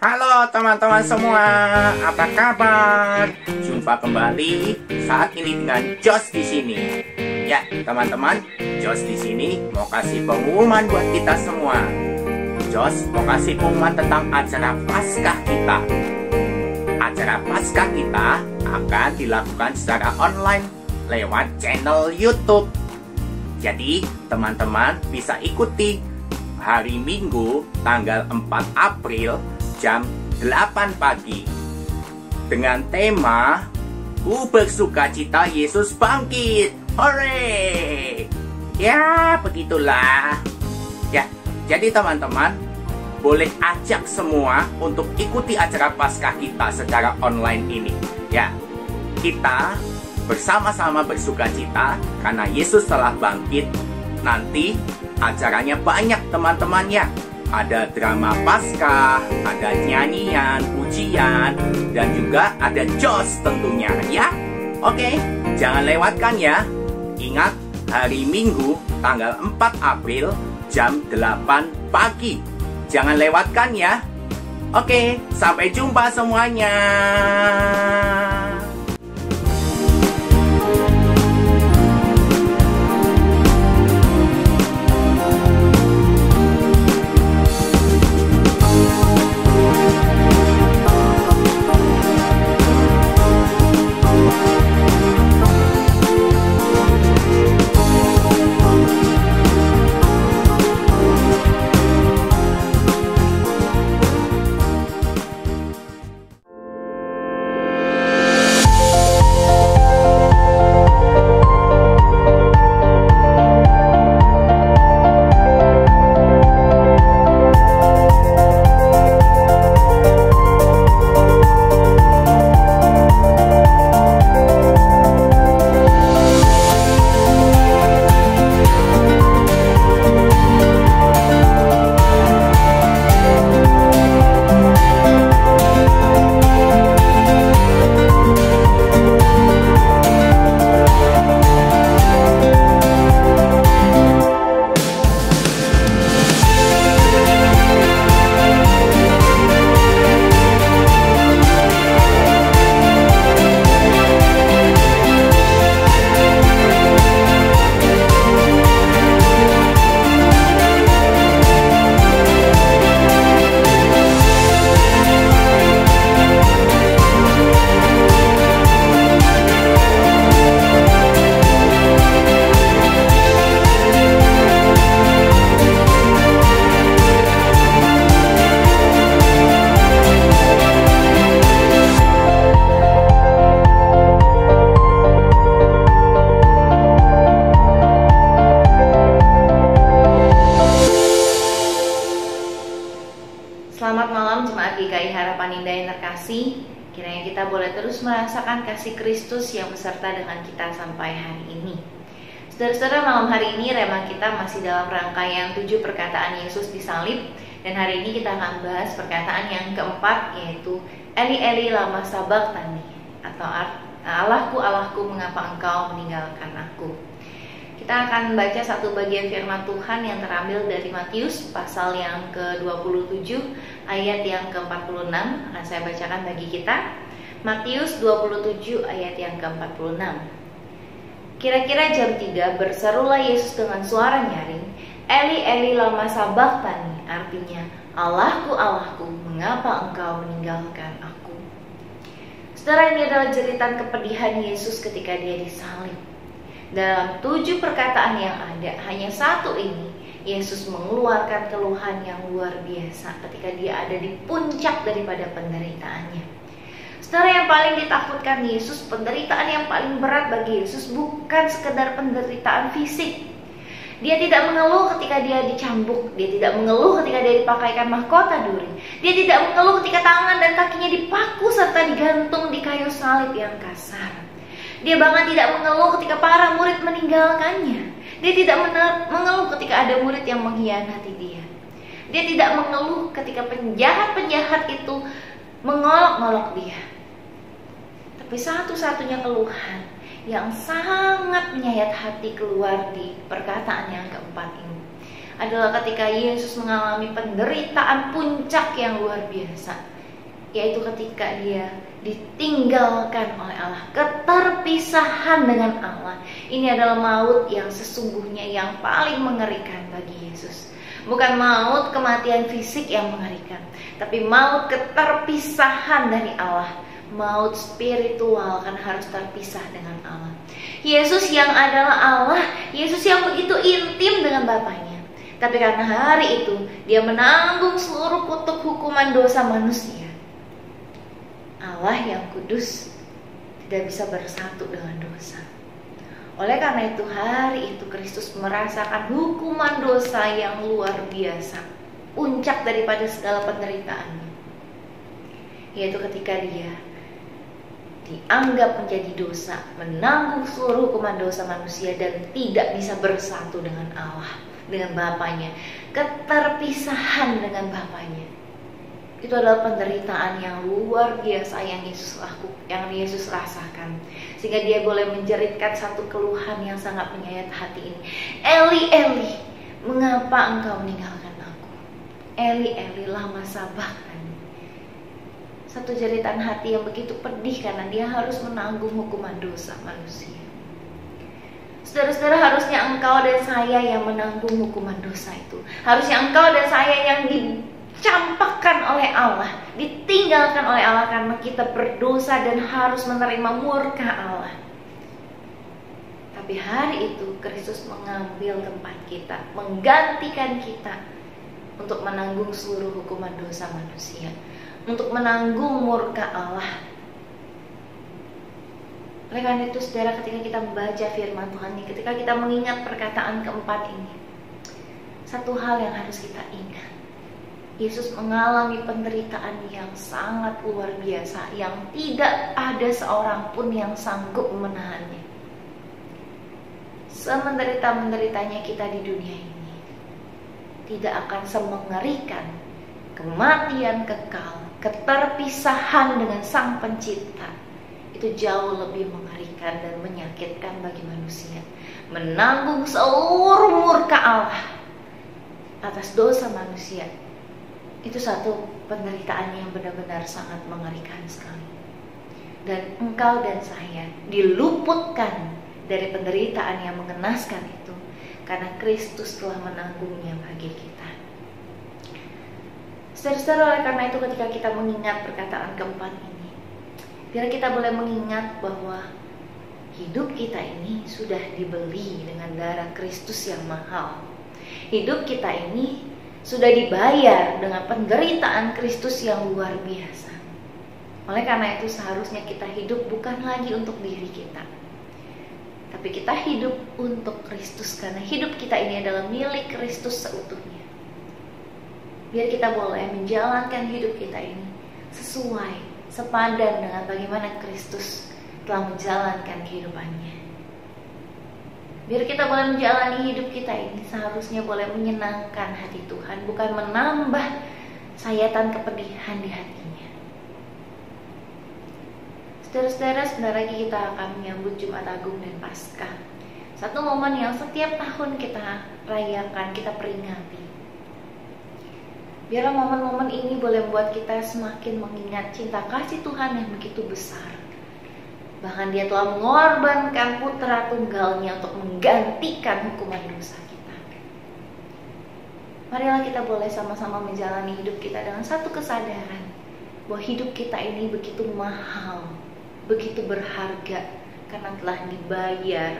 Halo teman-teman semua, apa kabar? Jumpa kembali saat ini dengan Jos di sini. Ya, teman-teman, Jos di sini mau kasih pengumuman buat kita semua. Jos mau kasih pengumuman tentang acara Paskah kita. Acara Paskah kita akan dilakukan secara online lewat channel YouTube. Jadi, teman-teman bisa ikuti hari Minggu tanggal 4 April jam 8 pagi dengan tema Ku bersukacita Yesus bangkit. Hore! Ya, begitulah. Ya, jadi teman-teman boleh ajak semua untuk ikuti acara Paskah kita secara online ini. Ya, kita bersama-sama bersukacita karena Yesus telah bangkit. Nanti acaranya banyak teman-temannya. Ada drama Paskah, ada nyanyian, pujian, dan juga ada Jos tentunya ya. Oke, jangan lewatkan ya. Ingat, hari Minggu tanggal 4 April jam 8 pagi. Jangan lewatkan ya. Oke, sampai jumpa semuanya. Selamat malam Jemaat GKI Harapan Indah yang terkasih. Kiranya kita boleh terus merasakan kasih Kristus yang beserta dengan kita sampai hari ini. Saudara-saudara, malam hari ini rema kita masih dalam rangkaian 7 perkataan Yesus disalib. Dan hari ini kita akan bahas perkataan yang keempat, yaitu Eli Eli lama sabachthani, atau Allahku Allahku mengapa engkau meninggalkan aku. Kita akan baca satu bagian firman Tuhan yang terambil dari Matius pasal yang ke-27 ayat yang ke-46. Akan saya bacakan bagi kita. Matius 27 ayat yang ke-46. Kira-kira jam 3 berserulah Yesus dengan suara nyaring, Eli Eli lama sabachthani, artinya Allahku Allahku mengapa engkau meninggalkan aku. Saudara, ini adalah jeritan kepedihan Yesus ketika dia disalib. Dalam 7 perkataan yang ada, hanya satu ini Yesus mengeluarkan keluhan yang luar biasa ketika dia ada di puncak daripada penderitaannya. Saudara, yang paling ditakutkan Yesus, penderitaan yang paling berat bagi Yesus bukan sekedar penderitaan fisik. Dia tidak mengeluh ketika dia dicambuk, dia tidak mengeluh ketika dia dipakaikan mahkota duri, dia tidak mengeluh ketika tangan dan kakinya dipaku serta digantung di kayu salib yang kasar. Dia bahkan tidak mengeluh ketika para murid meninggalkannya. Dia tidak mengeluh ketika ada murid yang mengkhianati dia. Dia tidak mengeluh ketika penjahat-penjahat itu mengolok-olok dia. Tapi satu-satunya keluhan yang sangat menyayat hati keluar di perkataan yang keempat ini adalah ketika Yesus mengalami penderitaan puncak yang luar biasa. yaitu ketika dia ditinggalkan oleh Allah, keterpisahan dengan Allah. Ini adalah maut yang sesungguhnya yang paling mengerikan bagi Yesus. Bukan maut kematian fisik yang mengerikan, tapi maut keterpisahan dari Allah, maut spiritual, kan harus terpisah dengan Allah. Yesus yang adalah Allah, Yesus yang begitu intim dengan Bapaknya, tapi karena hari itu dia menanggung seluruh kutuk hukuman dosa manusia. Allah yang kudus tidak bisa bersatu dengan dosa. Oleh karena itu hari itu Kristus merasakan hukuman dosa yang luar biasa, puncak daripada segala penderitaannya, yaitu ketika dia dianggap menjadi dosa, menanggung seluruh hukuman dosa manusia dan tidak bisa bersatu dengan Allah, dengan Bapaknya, keterpisahan dengan Bapaknya. Itu adalah penderitaan yang luar biasa yang Yesus rasakan, sehingga dia boleh menjeritkan satu keluhan yang sangat menyayat hati ini. Eli, Eli, mengapa engkau meninggalkan aku? Eli, Eli, lama sabachthani. Satu jeritan hati yang begitu pedih karena dia harus menanggung hukuman dosa manusia. Saudara-saudara, harusnya engkau dan saya yang menanggung hukuman dosa itu. Harusnya engkau dan saya yang dicampakkan oleh Allah, ditinggalkan oleh Allah karena kita berdosa dan harus menerima murka Allah. Tapi hari itu Kristus mengambil tempat kita, menggantikan kita untuk menanggung seluruh hukuman dosa manusia, untuk menanggung murka Allah. Oleh karena itu saudara, ketika kita membaca firman Tuhan ini, ketika kita mengingat perkataan keempat ini, satu hal yang harus kita ingat, Yesus mengalami penderitaan yang sangat luar biasa, yang tidak ada seorang pun yang sanggup menahannya. Semenderita-menderitanya kita di dunia ini tidak akan semengerikan kematian kekal, keterpisahan dengan Sang Pencipta. Itu jauh lebih mengerikan dan menyakitkan bagi manusia. Menanggung seluruh murka Allah atas dosa manusia, itu satu penderitaan yang benar-benar sangat mengerikan sekali. Dan engkau dan saya diluputkan dari penderitaan yang mengenaskan itu karena Kristus telah menanggungnya bagi kita. Saudara-saudara, oleh karena itu ketika kita mengingat perkataan keempat ini, biar kita boleh mengingat bahwa hidup kita ini sudah dibeli dengan darah Kristus yang mahal. Hidup kita ini sudah dibayar dengan penderitaan Kristus yang luar biasa. Oleh karena itu seharusnya kita hidup bukan lagi untuk diri kita, tapi kita hidup untuk Kristus, karena hidup kita ini adalah milik Kristus seutuhnya. Biar kita boleh menjalankan hidup kita ini sesuai, sepadan dengan bagaimana Kristus telah menjalankan kehidupannya. Biar kita boleh menjalani hidup kita ini seharusnya boleh menyenangkan hati Tuhan, bukan menambah sayatan kepedihan di hatinya. Saudara-saudara, sebentar lagi kita akan menyambut Jumat Agung dan Paskah, satu momen yang setiap tahun kita rayakan, kita peringati. Biarlah momen-momen ini boleh membuat kita semakin mengingat cinta kasih Tuhan yang begitu besar. Bahkan dia telah mengorbankan putra tunggalnya untuk menggantikan hukuman dosa kita. Marilah kita boleh sama-sama menjalani hidup kita dengan satu kesadaran bahwa hidup kita ini begitu mahal, begitu berharga, karena telah dibayar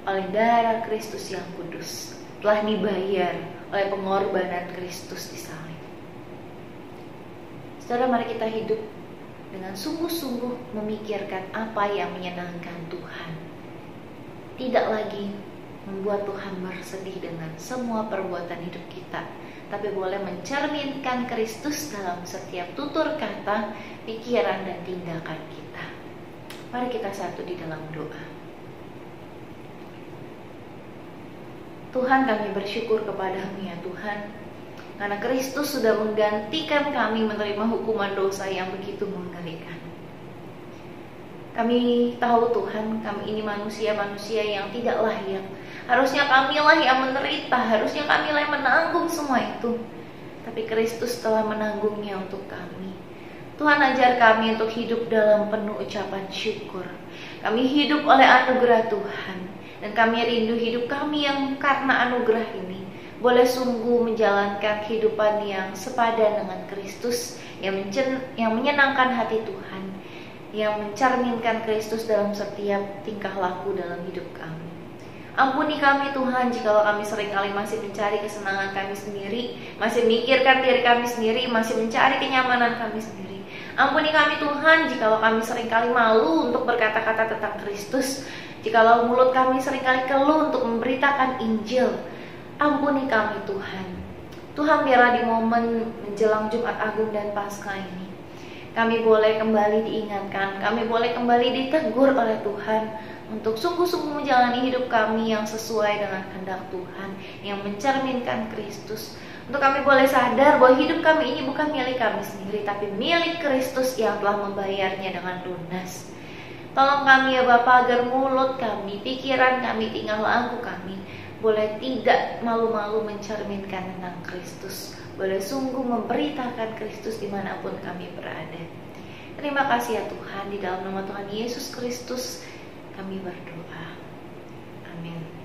oleh darah Kristus yang kudus, telah dibayar oleh pengorbanan Kristus di salib. Saudara, mari kita hidup dengan sungguh-sungguh memikirkan apa yang menyenangkan Tuhan. Tidak lagi membuat Tuhan bersedih dengan semua perbuatan hidup kita, tapi boleh mencerminkan Kristus dalam setiap tutur kata, pikiran, dan tindakan kita. Mari kita satu di dalam doa. Tuhan, kami bersyukur kepadamu ya Tuhan, karena Kristus sudah menggantikan kami menerima hukuman dosa yang begitu mengerikan. Kami tahu Tuhan, kami ini manusia-manusia yang tidak layak. Harusnya kamilah yang menderita, harusnya kamilah yang menanggung semua itu. Tapi Kristus telah menanggungnya untuk kami. Tuhan ajar kami untuk hidup dalam penuh ucapan syukur. Kami hidup oleh anugerah Tuhan, dan kami rindu hidup kami yang karena anugerah ini boleh sungguh menjalankan kehidupan yang sepadan dengan Kristus, yang menyenangkan hati Tuhan, yang mencerminkan Kristus dalam setiap tingkah laku dalam hidup kami. Ampuni kami Tuhan, jikalau kami seringkali masih mencari kesenangan kami sendiri, masih memikirkan diri kami sendiri, masih mencari kenyamanan kami sendiri. Ampuni kami Tuhan, jikalau kami seringkali malu untuk berkata-kata tentang Kristus, jikalau mulut kami seringkali keluh untuk memberitakan Injil. Ampuni kami Tuhan. Tuhan, biarlah di momen menjelang Jumat Agung dan Paskah ini, kami boleh kembali diingatkan, kami boleh kembali ditegur oleh Tuhan untuk sungguh-sungguh menjalani hidup kami yang sesuai dengan kehendak Tuhan, yang mencerminkan Kristus. Untuk kami boleh sadar bahwa hidup kami ini bukan milik kami sendiri, tapi milik Kristus yang telah membayarnya dengan lunas. Tolong kami ya Bapa, agar mulut kami, pikiran kami, tingkah laku kami boleh tidak malu-malu mencerminkan tentang Kristus, boleh sungguh memberitakan Kristus dimanapun kami berada. Terima kasih ya Tuhan, di dalam nama Tuhan Yesus Kristus kami berdoa. Amin.